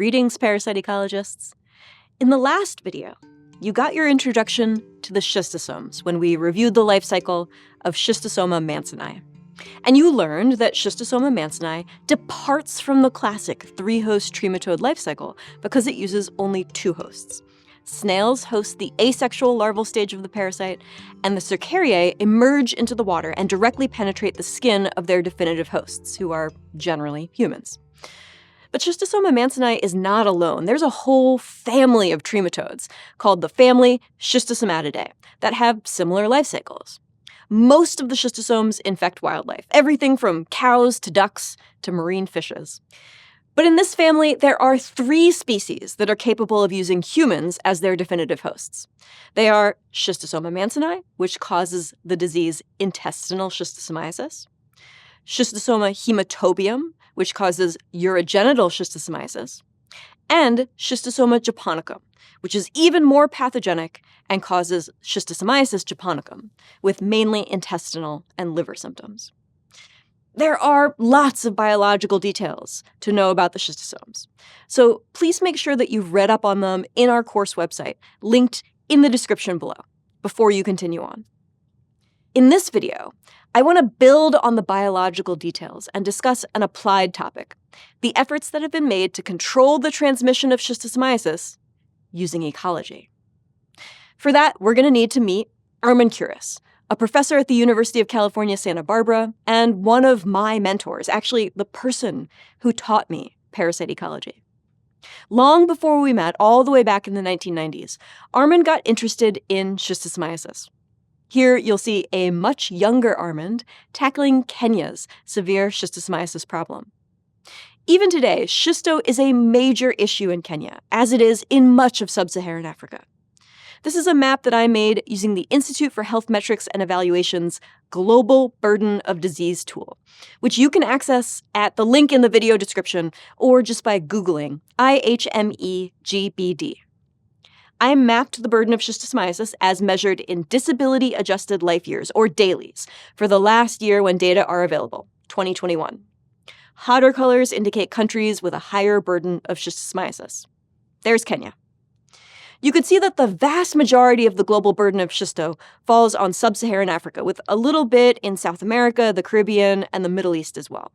Greetings, parasite ecologists. In the last video, you got your introduction to the schistosomes when we reviewed the life cycle of Schistosoma mansoni. And you learned that Schistosoma mansoni departs from the classic three-host trematode life cycle because it uses only two hosts. Snails host the asexual larval stage of the parasite, and the cercariae emerge into the water and directly penetrate the skin of their definitive hosts, who are generally humans. But Schistosoma mansoni is not alone. There's a whole family of trematodes called the family Schistosomatidae that have similar life cycles. Most of the schistosomes infect wildlife, everything from cows to ducks to marine fishes. But in this family, there are three species that are capable of using humans as their definitive hosts. They are Schistosoma mansoni, which causes the disease intestinal schistosomiasis, Schistosoma haematobium, which causes urogenital schistosomiasis, and Schistosoma japonicum, which is even more pathogenic and causes schistosomiasis japonicum, with mainly intestinal and liver symptoms. There are lots of biological details to know about the schistosomes, so please make sure that you've read up on them in our course website, linked in the description below, before you continue on. In this video, I want to build on the biological details and discuss an applied topic, the efforts that have been made to control the transmission of schistosomiasis using ecology. For that, we're going to need to meet Armand Kuris, a professor at the University of California, Santa Barbara, and one of my mentors, actually the person who taught me parasite ecology. Long before we met, all the way back in the 1990s, Armand got interested in schistosomiasis. Here you'll see a much younger Armand tackling Kenya's severe schistosomiasis problem. Even today, schisto is a major issue in Kenya, as it is in much of sub-Saharan Africa. This is a map that I made using the Institute for Health Metrics and Evaluation's Global Burden of Disease tool, which you can access at the link in the video description or just by Googling IHME-GBD. I mapped the burden of schistosomiasis as measured in disability-adjusted life years, or DALYs, for the last year when data are available, 2021. Hotter colors indicate countries with a higher burden of schistosomiasis. There's Kenya. You can see that the vast majority of the global burden of schisto falls on sub-Saharan Africa, with a little bit in South America, the Caribbean, and the Middle East as well.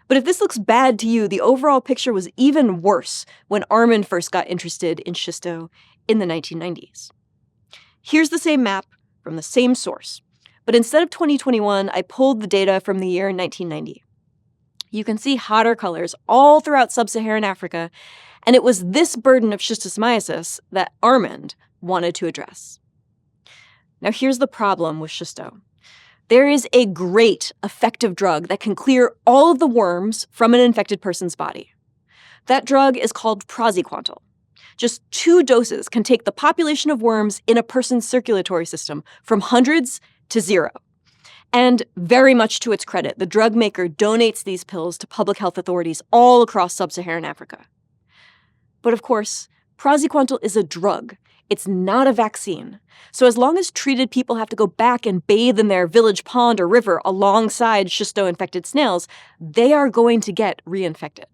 But if this looks bad to you, the overall picture was even worse when Armand first got interested in schisto in the 1990s. Here's the same map from the same source, but instead of 2021, I pulled the data from the year 1990. You can see hotter colors all throughout sub-Saharan Africa, and it was this burden of schistosomiasis that Armand wanted to address. Now here's the problem with schisto. There is a great, effective drug that can clear all of the worms from an infected person's body. That drug is called praziquantel. Just 2 doses can take the population of worms in a person's circulatory system from hundreds to 0. And very much to its credit, the drug maker donates these pills to public health authorities all across sub-Saharan Africa. But of course, praziquantel is a drug. It's not a vaccine. So as long as treated people have to go back and bathe in their village pond or river alongside schisto-infected snails, they are going to get reinfected.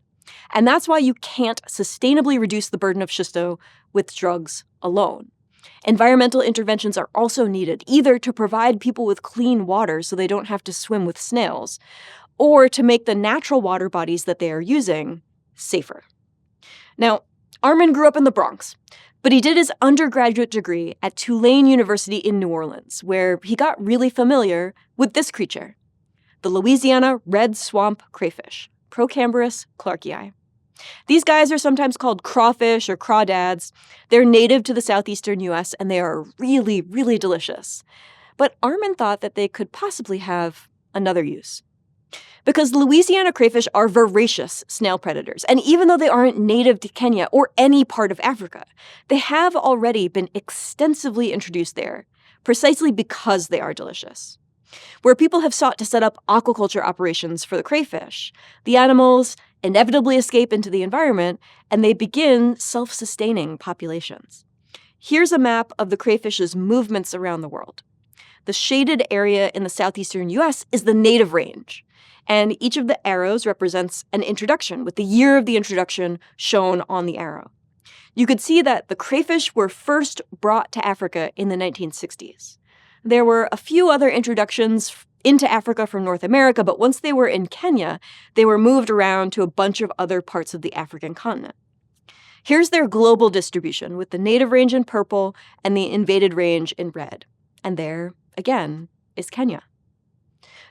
And that's why you can't sustainably reduce the burden of schisto with drugs alone. Environmental interventions are also needed, either to provide people with clean water so they don't have to swim with snails, or to make the natural water bodies that they are using safer. Now, Armand grew up in the Bronx, but he did his undergraduate degree at Tulane University in New Orleans, where he got really familiar with this creature, the Louisiana red swamp crayfish, Procambarus clarkii. These guys are sometimes called crawfish or crawdads. They're native to the southeastern U.S., and they are really, really delicious. But Armand thought that they could possibly have another use. Because Louisiana crayfish are voracious snail predators, and even though they aren't native to Kenya or any part of Africa, they have already been extensively introduced there, precisely because they are delicious. Where people have sought to set up aquaculture operations for the crayfish, the animals inevitably escape into the environment, and they begin self-sustaining populations. Here's a map of the crayfish's movements around the world. The shaded area in the southeastern U.S. is the native range, and each of the arrows represents an introduction, with the year of the introduction shown on the arrow. You could see that the crayfish were first brought to Africa in the 1960s. There were a few other introductions into Africa from North America, but once they were in Kenya, they were moved around to a bunch of other parts of the African continent. Here's their global distribution, with the native range in purple and the invaded range in red. And there, again, is Kenya.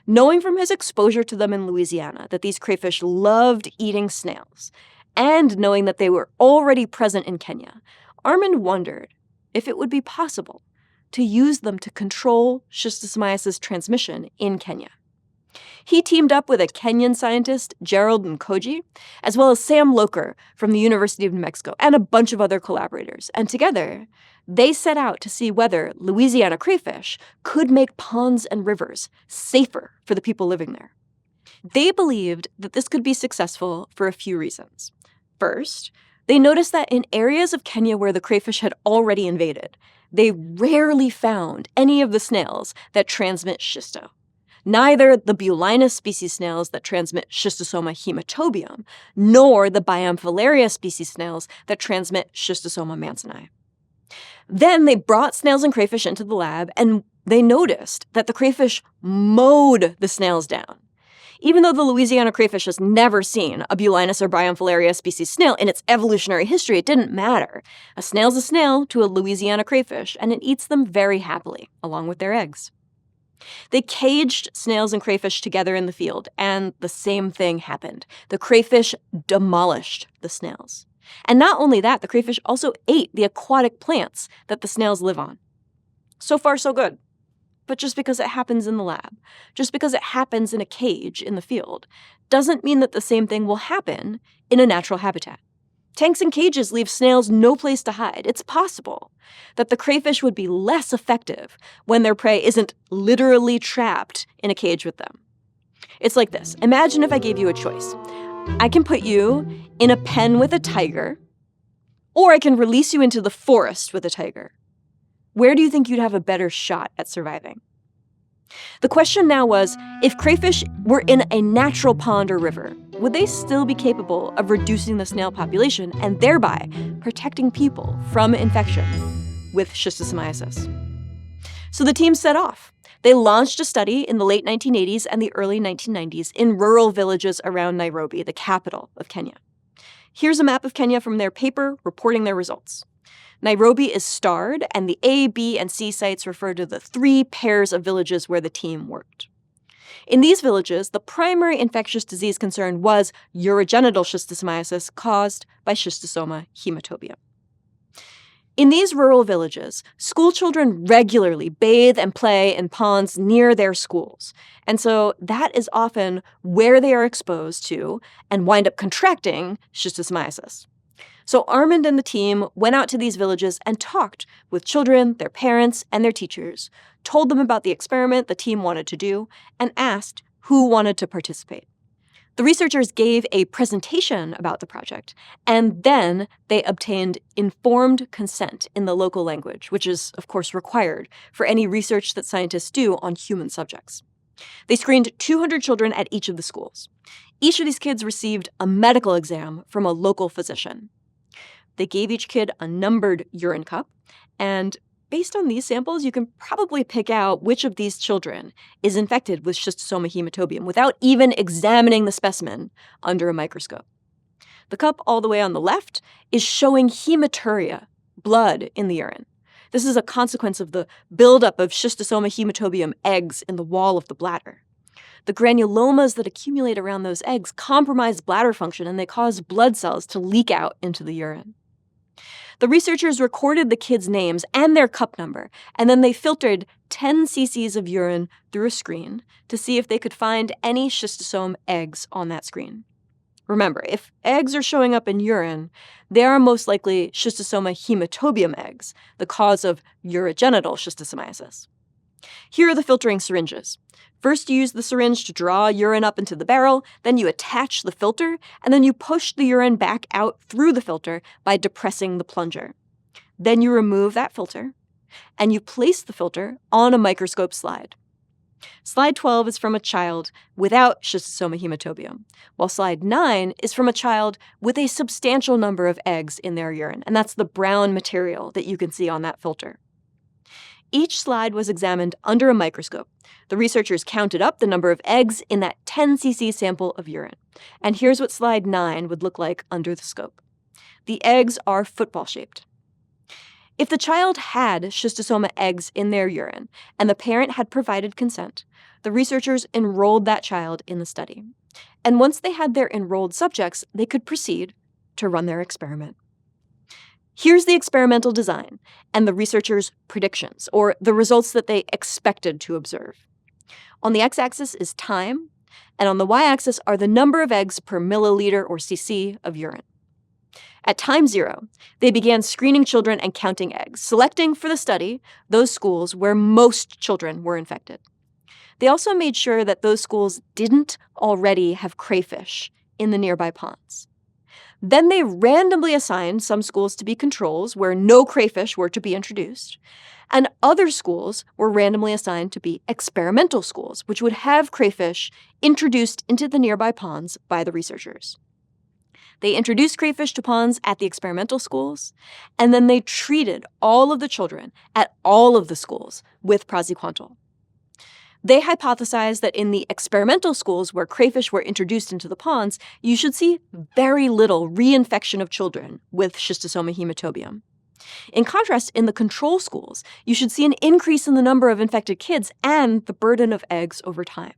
Knowing from his exposure to them in Louisiana that these crayfish loved eating snails, and knowing that they were already present in Kenya, Armand wondered if it would be possible to use them to control schistosomiasis transmission in Kenya. He teamed up with a Kenyan scientist, Gerald Nkoji, as well as Sam Loker from the University of New Mexico, and a bunch of other collaborators. And together, they set out to see whether Louisiana crayfish could make ponds and rivers safer for the people living there. They believed that this could be successful for a few reasons. First, they noticed that in areas of Kenya where the crayfish had already invaded, they rarely found any of the snails that transmit schisto. Neither the Bulinus species snails that transmit Schistosoma haematobium, nor the Biamphilaria species snails that transmit Schistosoma mansoni. Then they brought snails and crayfish into the lab, and they noticed that the crayfish mowed the snails down. Even though the Louisiana crayfish has never seen a Bulinus or Biamphilaria species snail in its evolutionary history, it didn't matter. A snail's a snail to a Louisiana crayfish, and it eats them very happily, along with their eggs. They caged snails and crayfish together in the field, and the same thing happened. The crayfish demolished the snails. And not only that, the crayfish also ate the aquatic plants that the snails live on. So far, so good. But just because it happens in the lab, just because it happens in a cage in the field, doesn't mean that the same thing will happen in a natural habitat. Tanks and cages leave snails no place to hide. It's possible that the crayfish would be less effective when their prey isn't literally trapped in a cage with them. It's like this. Imagine if I gave you a choice. I can put you in a pen with a tiger, or I can release you into the forest with a tiger. Where do you think you'd have a better shot at surviving? The question now was, if crayfish were in a natural pond or river, would they still be capable of reducing the snail population and thereby protecting people from infection with schistosomiasis? So the team set off. They launched a study in the late 1980s and the early 1990s in rural villages around Nairobi, the capital of Kenya. Here's a map of Kenya from their paper reporting their results. Nairobi is starred, and the A, B, and C sites refer to the 3 pairs of villages where the team worked. In these villages, the primary infectious disease concern was urogenital schistosomiasis caused by Schistosoma haematobium. In these rural villages, school children regularly bathe and play in ponds near their schools, and so that is often where they are exposed to and wind up contracting schistosomiasis. So Armand and the team went out to these villages and talked with children, their parents, and their teachers, told them about the experiment the team wanted to do, and asked who wanted to participate. The researchers gave a presentation about the project, and then they obtained informed consent in the local language, which is, of course, required for any research that scientists do on human subjects. They screened 200 children at each of the schools. Each of these kids received a medical exam from a local physician. They gave each kid a numbered urine cup, and based on these samples, you can probably pick out which of these children is infected with Schistosoma haematobium without even examining the specimen under a microscope. The cup all the way on the left is showing hematuria, blood in the urine. This is a consequence of the buildup of Schistosoma haematobium eggs in the wall of the bladder. The granulomas that accumulate around those eggs compromise bladder function, and they cause blood cells to leak out into the urine. The researchers recorded the kids' names and their cup number, and then they filtered 10 cc's of urine through a screen to see if they could find any schistosome eggs on that screen. Remember, if eggs are showing up in urine, they are most likely Schistosoma haematobium eggs, the cause of urogenital schistosomiasis. Here are the filtering syringes. First, you use the syringe to draw urine up into the barrel, then you attach the filter, and then you push the urine back out through the filter by depressing the plunger. Then you remove that filter, and you place the filter on a microscope slide. Slide 12 is from a child without schistosoma haematobium, while slide 9 is from a child with a substantial number of eggs in their urine, and that's the brown material that you can see on that filter. Each slide was examined under a microscope. The researchers counted up the number of eggs in that 10 cc sample of urine. And here's what slide 9 would look like under the scope. The eggs are football-shaped. If the child had schistosoma eggs in their urine and the parent had provided consent, the researchers enrolled that child in the study. And once they had their enrolled subjects, they could proceed to run their experiment. Here's the experimental design and the researchers' predictions, or the results that they expected to observe. On the x-axis is time, and on the y-axis are the number of eggs per milliliter or cc of urine. At time 0, they began screening children and counting eggs, selecting for the study those schools where most children were infected. They also made sure that those schools didn't already have crayfish in the nearby ponds. Then they randomly assigned some schools to be controls where no crayfish were to be introduced, and other schools were randomly assigned to be experimental schools, which would have crayfish introduced into the nearby ponds by the researchers. They introduced crayfish to ponds at the experimental schools, and then they treated all of the children at all of the schools with praziquantel. They hypothesized that in the experimental schools where crayfish were introduced into the ponds, you should see very little reinfection of children with schistosoma haematobium. In contrast, in the control schools, you should see an increase in the number of infected kids and the burden of eggs over time.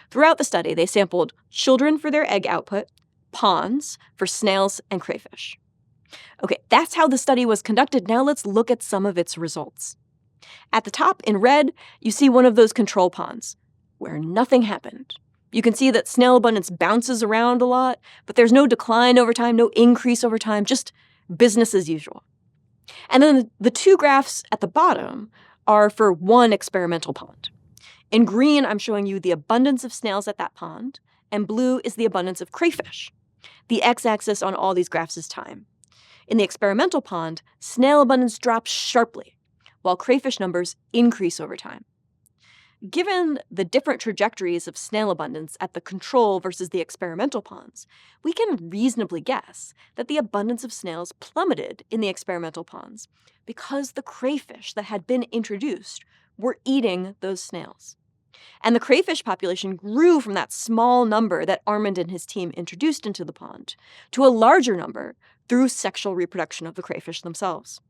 Throughout the study, they sampled children for their egg output, ponds for snails and crayfish. Okay, that's how the study was conducted. Now let's look at some of its results. At the top, in red, you see one of those control ponds, where nothing happened. You can see that snail abundance bounces around a lot, but there's no decline over time, no increase over time, just business as usual. And then the two graphs at the bottom are for one experimental pond. In green, I'm showing you the abundance of snails at that pond, and blue is the abundance of crayfish. The x-axis on all these graphs is time. In the experimental pond, snail abundance drops sharply, while crayfish numbers increase over time. Given the different trajectories of snail abundance at the control versus the experimental ponds, we can reasonably guess that the abundance of snails plummeted in the experimental ponds because the crayfish that had been introduced were eating those snails. And the crayfish population grew from that small number that Armand and his team introduced into the pond to a larger number through sexual reproduction of the crayfish themselves.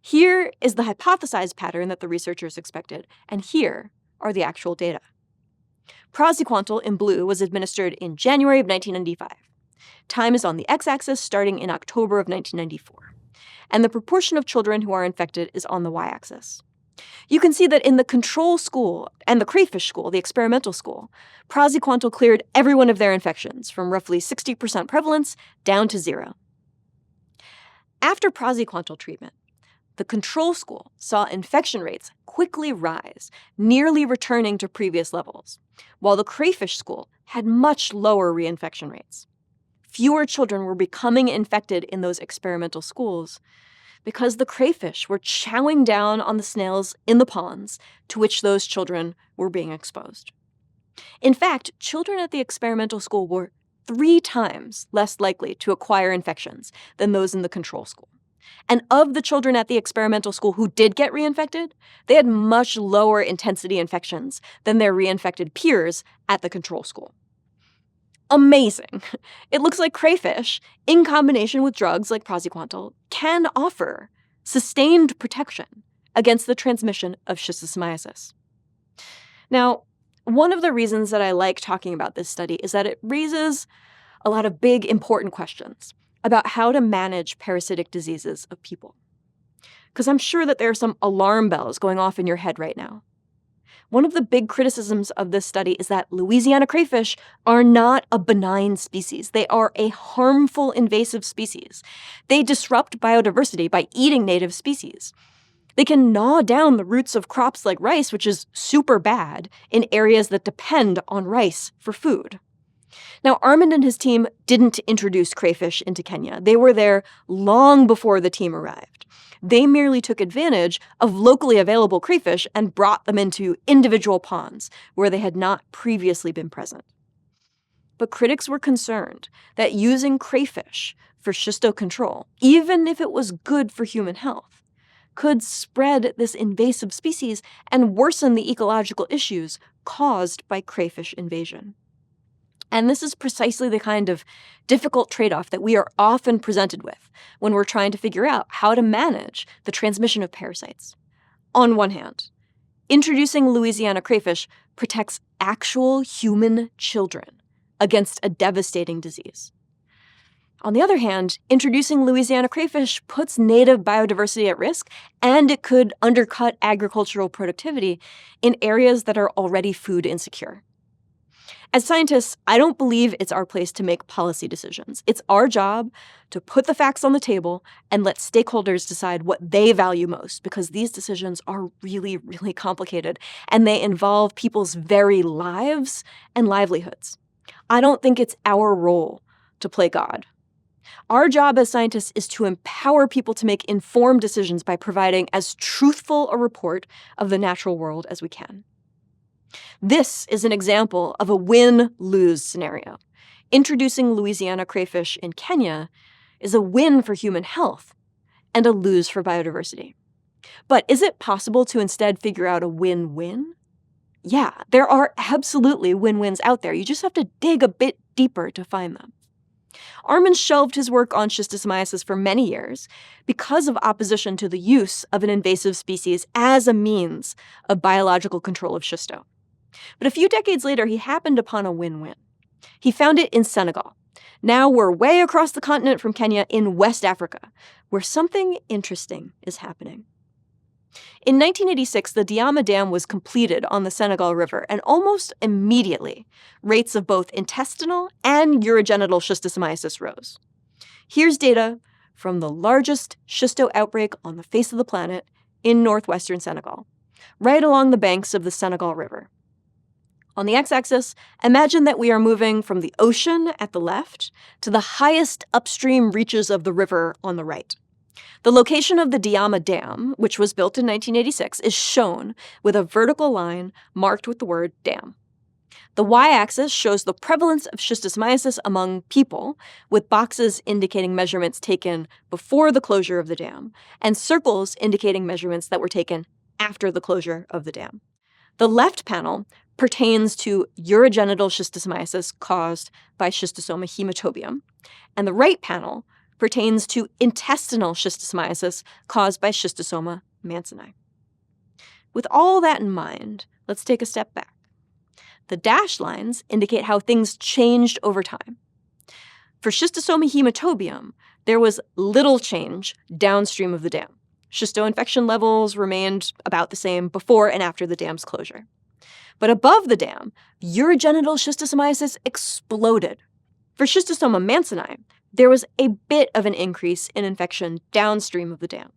Here is the hypothesized pattern that the researchers expected, and here are the actual data. Praziquantel in blue was administered in January of 1995. Time is on the x-axis starting in October of 1994. And the proportion of children who are infected is on the y-axis. You can see that in the control school and the crayfish school, the experimental school, praziquantel cleared every one of their infections from roughly 60% prevalence down to 0. After praziquantel treatment, the control school saw infection rates quickly rise, nearly returning to previous levels, while the crayfish school had much lower reinfection rates. Fewer children were becoming infected in those experimental schools because the crayfish were chowing down on the snails in the ponds to which those children were being exposed. In fact, children at the experimental school were 3 times less likely to acquire infections than those in the control school. And of the children at the experimental school who did get reinfected, they had much lower intensity infections than their reinfected peers at the control school. Amazing. It looks like crayfish, in combination with drugs like praziquantel, can offer sustained protection against the transmission of schistosomiasis. Now, one of the reasons that I like talking about this study is that it raises a lot of big, important questions about how to manage parasitic diseases of people. Because I'm sure that there are some alarm bells going off in your head right now. One of the big criticisms of this study is that Louisiana crayfish are not a benign species. They are a harmful invasive species. They disrupt biodiversity by eating native species. They can gnaw down the roots of crops like rice, which is super bad in areas that depend on rice for food. Now, Armand and his team didn't introduce crayfish into Kenya. They were there long before the team arrived. They merely took advantage of locally available crayfish and brought them into individual ponds where they had not previously been present. But critics were concerned that using crayfish for schisto control, even if it was good for human health, could spread this invasive species and worsen the ecological issues caused by crayfish invasion. And this is precisely the kind of difficult trade-off that we are often presented with when we're trying to figure out how to manage the transmission of parasites. On one hand, introducing Louisiana crayfish protects actual human children against a devastating disease. On the other hand, introducing Louisiana crayfish puts native biodiversity at risk, and it could undercut agricultural productivity in areas that are already food insecure. As scientists, I don't believe it's our place to make policy decisions. It's our job to put the facts on the table and let stakeholders decide what they value most, because these decisions are really, really complicated, and they involve people's very lives and livelihoods. I don't think it's our role to play God. Our job as scientists is to empower people to make informed decisions by providing as truthful a report of the natural world as we can. This is an example of a win-lose scenario. Introducing Louisiana crayfish in Kenya is a win for human health and a lose for biodiversity. But is it possible to instead figure out a win-win? Yeah, there are absolutely win-wins out there. You just have to dig a bit deeper to find them. Armand shelved his work on schistosomiasis for many years because of opposition to the use of an invasive species as a means of biological control of schisto. But a few decades later, he happened upon a win-win. He found it in Senegal. Now we're way across the continent from Kenya in West Africa, where something interesting is happening. In 1986, the Diama Dam was completed on the Senegal River, and almost immediately, rates of both intestinal and urogenital schistosomiasis rose. Here's data from the largest schisto outbreak on the face of the planet in northwestern Senegal, right along the banks of the Senegal River. On the x-axis, imagine that we are moving from the ocean at the left to the highest upstream reaches of the river on the right. The location of the Diama Dam, which was built in 1986, is shown with a vertical line marked with the word dam. The y-axis shows the prevalence of schistosomiasis among people, with boxes indicating measurements taken before the closure of the dam, and circles indicating measurements that were taken after the closure of the dam. The left panel pertains to urogenital schistosomiasis caused by schistosoma haematobium, and the right panel pertains to intestinal schistosomiasis caused by schistosoma mansoni. With all that in mind, let's take a step back. The dashed lines indicate how things changed over time. For schistosoma haematobium, there was little change downstream of the dam. Schisto-infection levels remained about the same before and after the dam's closure. But above the dam, urogenital schistosomiasis exploded. For schistosoma mansoni, there was a bit of an increase in infection downstream of the dam,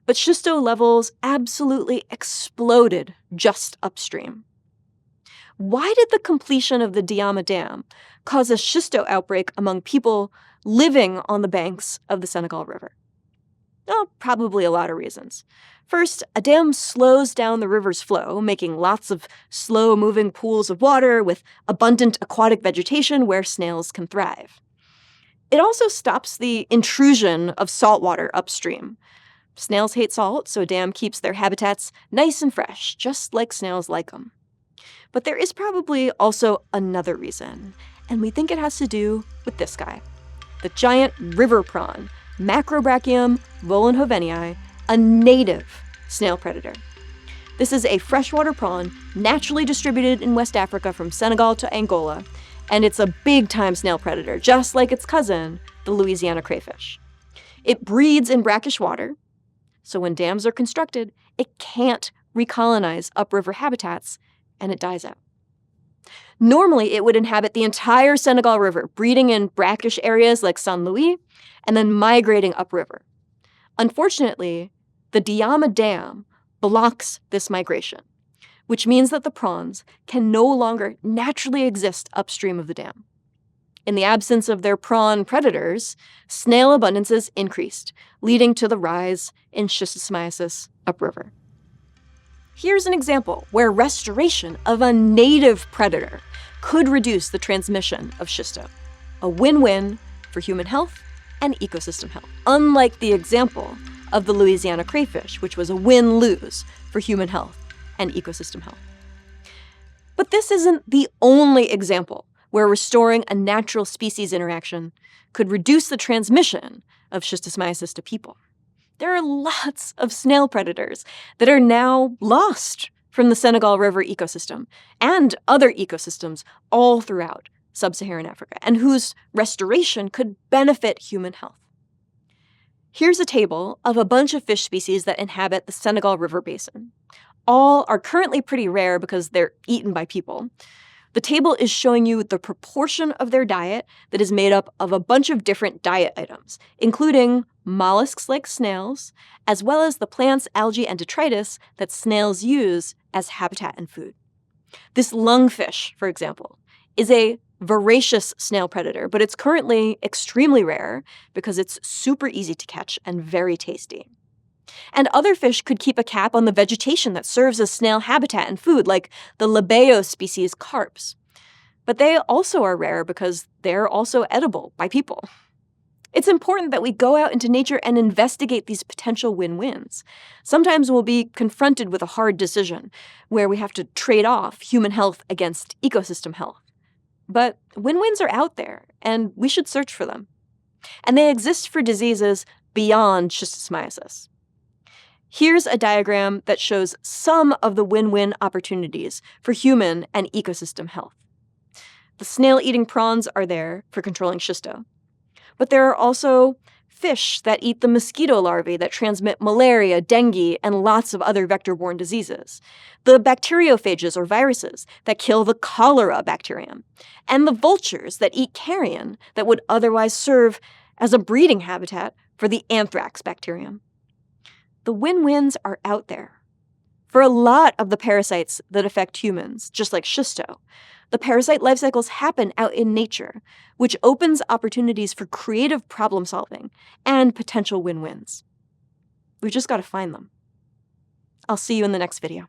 but schisto levels absolutely exploded just upstream. Why did the completion of the Diama Dam cause a schisto outbreak among people living on the banks of the Senegal River? Well, probably a lot of reasons. First, a dam slows down the river's flow, making lots of slow-moving pools of water with abundant aquatic vegetation where snails can thrive. It also stops the intrusion of saltwater upstream. Snails hate salt, so a dam keeps their habitats nice and fresh, just like snails like them. But there is probably also another reason, and we think it has to do with this guy, the giant river prawn, Macrobrachium volenhovenii, a native snail predator. This is a freshwater prawn naturally distributed in West Africa from Senegal to Angola, and it's a big-time snail predator, just like its cousin, the Louisiana crayfish. It breeds in brackish water, so when dams are constructed, it can't recolonize upriver habitats, and it dies out. Normally, it would inhabit the entire Senegal River, breeding in brackish areas like Saint Louis, and then migrating upriver. Unfortunately, the Diama Dam blocks this migration, which means that the prawns can no longer naturally exist upstream of the dam. In the absence of their prawn predators, snail abundances increased, leading to the rise in schistosomiasis upriver. Here's an example where restoration of a native predator could reduce the transmission of schisto. A win-win for human health and ecosystem health, unlike the example of the Louisiana crayfish, which was a win-lose for human health and ecosystem health. But this isn't the only example where restoring a natural species interaction could reduce the transmission of schistosomiasis to people. There are lots of snail predators that are now lost from the Senegal River ecosystem and other ecosystems all throughout sub-Saharan Africa, and whose restoration could benefit human health. Here's a table of a bunch of fish species that inhabit the Senegal River basin. All are currently pretty rare because they're eaten by people. The table is showing you the proportion of their diet that is made up of a bunch of different diet items, including mollusks like snails, as well as the plants, algae, and detritus that snails use as habitat and food. This lungfish, for example, is a voracious snail predator, but it's currently extremely rare because it's super easy to catch and very tasty. And other fish could keep a cap on the vegetation that serves as snail habitat and food, like the labeo species carps. But they also are rare because they're also edible by people. It's important that we go out into nature and investigate these potential win-wins. Sometimes we'll be confronted with a hard decision where we have to trade off human health against ecosystem health. But win-wins are out there, and we should search for them. And they exist for diseases beyond schistosomiasis. Here's a diagram that shows some of the win-win opportunities for human and ecosystem health. The snail-eating prawns are there for controlling schisto. But there are also fish that eat the mosquito larvae that transmit malaria, dengue, and lots of other vector-borne diseases. The bacteriophages or viruses that kill the cholera bacterium. And the vultures that eat carrion that would otherwise serve as a breeding habitat for the anthrax bacterium. The win-wins are out there. For a lot of the parasites that affect humans, just like schisto, the parasite life cycles happen out in nature, which opens opportunities for creative problem solving and potential win-wins. We've just got to find them. I'll see you in the next video.